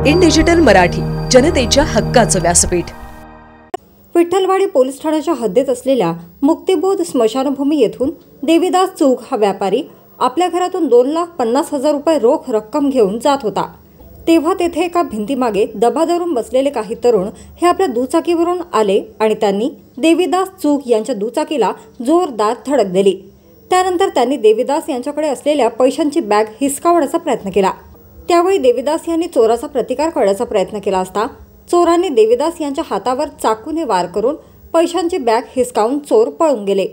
In digital Marathi, जनतेच्या हक्काचं व्यासपीठ। विठ्ठलवाडी पोलीस ठाण्याच्या हद्दीत असलेल्या मुक्तिबोध स्मशानभूमी येथून देवीदास चूक हा व्यापारी आपल्या घरातून 2,50,000 रुपये रोख रक्कम घेऊन जात होता। तेव्हा तेथे एका भिंतीमागे दबा धरून बसलेले काही तरुण हे आपल्या दुचाकीवरून आले आणि त्यांनी देवीदास चूक यांच्या दुचाकीला जोरदार धडक दिली। त्यानंतर त्यांनी देवीदास यांच्याकडे असलेल्या पैशांची बॅग हिसकावण्याचा प्रयत्न केला। त्यावेळी देवीदास यांनी चोराचा प्रतिकार करण्याचा प्रयत्न केला असता चोरांनी देवीदास यांच्या हातावर चाकूने वार करून पैशांची बॅग हिसकावून चोर पळून गेले।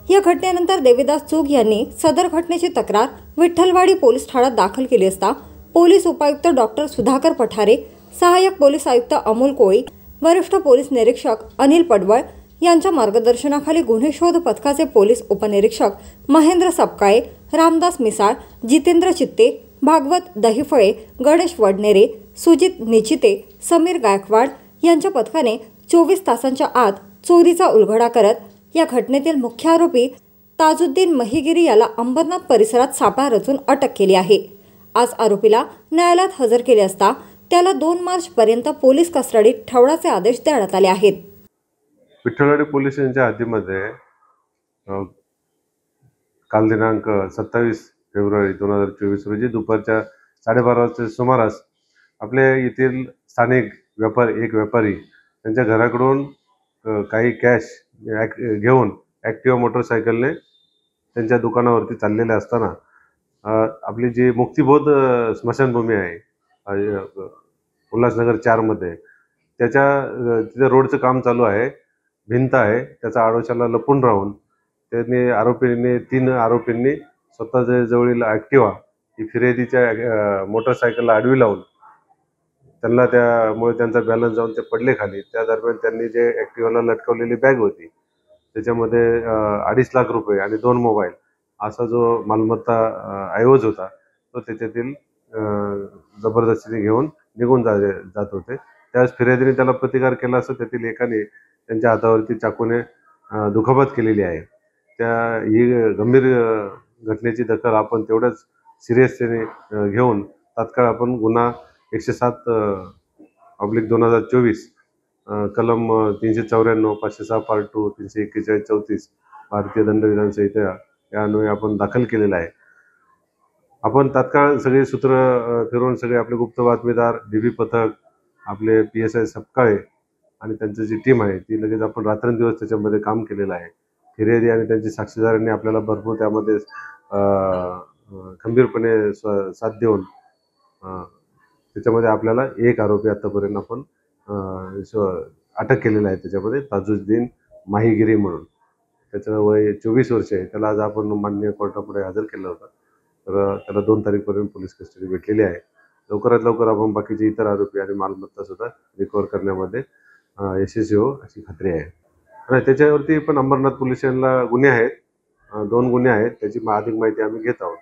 या घटनेनंतर देवीदास चूक यांनी सदर घटनेची तक्रार विठ्ठलवाडी पोलीस ठाण्यात दाखल केली असता पोलीस उपायुक्त डॉक्टर सुधाकर पठारे, सहाय्यक पोलीस आयुक्त अमोल कोळी, वरिष्ठ पोलीस निरीक्षक अनिल पडवळ यांच्या मार्गदर्शनाखाली गुन्हे शोध पथकाचे पोलीस उपनिरीक्षक महेंद्र सपकाळे, रामदास मिसाळ, जितेंद्र चित्ते, भागवत दहिफळे, गणेश वडनेरे, सुजित निचिते, समीर गायकवाड यांच्या पथकाने 24 तासांच्या आत चोरीचा उलगडा करत या घटनेतील मुख्य आरोपी ताजुद्दीन महिगिरी याला अंबरनाथ परिसरात सापळा रचून अटक केली आहे। आज आरोपीला न्यायालयात हजर केले असता त्याला 2 मार्च पर्यंत पोलीस कस्टडीत ठेवण्याचे आदेश देण्यात आले आहेत। विठ्ठलवाडी पोलीस स्टेशनच्या हद्दीमध्ये काल दिनांक 27 फेब्रुवारी 2024 रोजी दुपारच्या 12:30 वाजता सुमारास आपल्या येथील स्थानिक व्यापारी त्यांच्या घराकडून काही कॅश घेऊन ॲक्टिवा मोटरसायकलने त्यांच्या दुकानावरती चाललेले असताना आपली जी मुक्तिबोध स्मशानभूमी आहे उल्हासनगर 4 मध्ये तिथे रोडचं काम चालू आहे, भिंत आहे, त्याचा आडोशाला लपून राहून त्यांनी 3 आरोपींनी स्वतःच्या जवळील ॲक्टिवा ही फिर्यादीच्या मोटरसायकलला आडवी लावून त्यामुळे त्यांचा बॅलन्स जाऊन ते पडले खाली। त्या दरम्यान त्यांनी जे ॲक्टिवाला लटकवलेली बॅग होती त्याच्यामध्ये 2.5 लाख रुपये आणि 2 मोबाईल असा जो मालमत्ता ऐवज होता तो त्याच्यातील जबरदस्तीने घेऊन निघून जात होते। त्यावेळेस फिर्यादीने त्याला प्रतिकार केला असता त्यातील एकाने त्यांच्या हातावरती चाकूने दुखापत केलेली आहे। ही गंभीर घटनेची दखल आपण तेवढंच सिरियसतेने घेऊन तात्काळ आपण गुन्हा 107/2024 कलम 394, 506 पार्ट 2, 341-34 भारतीय दंडविधान संहिता या अन्वये आपण दाखल केलेला आहे। आपण तात्काळ सगळे सूत्र फिरवून सगळे आपले गुप्त बातमीदार, डीबी पथक, आपले PSI सपकाळे आणि त्यांची जी टीम आहे ती लगेच आपण रात्रंदिवस त्याच्यामध्ये काम केलेलं आहे। फिर्यादी आणि त्यांची साक्षीदारांनी आपल्याला भरपूर त्यामध्ये खंबीरपणे साथ देऊन त्याच्यामध्ये आपल्याला एक आरोपी आतापर्यंत आपण अटक केलेला आहे। त्याच्यामध्ये ताजुद्दीन माहिगिरी म्हणून, त्याचं वय 24 वर्ष आहे। त्याला आज आपण माननीय कोर्टापुढे हजर केलं होतं, तर त्याला 2 तारीखपर्यंत पोलीस कस्टडी भेटलेली आहे। लवकरात लवकर आपण बाकीचे इतर आरोपी आणि मालमत्ता सुद्धा रिकव्हर करण्यामध्ये यशस्वी हो अशी खात्री आहे। आणि त्याच्यावरती पण अंबरनाथ पोलीस स्टेशनला गुन्हे आहेत, 2 गुन्हे आहेत, त्याची अधिक माहिती आम्ही घेत आहोत।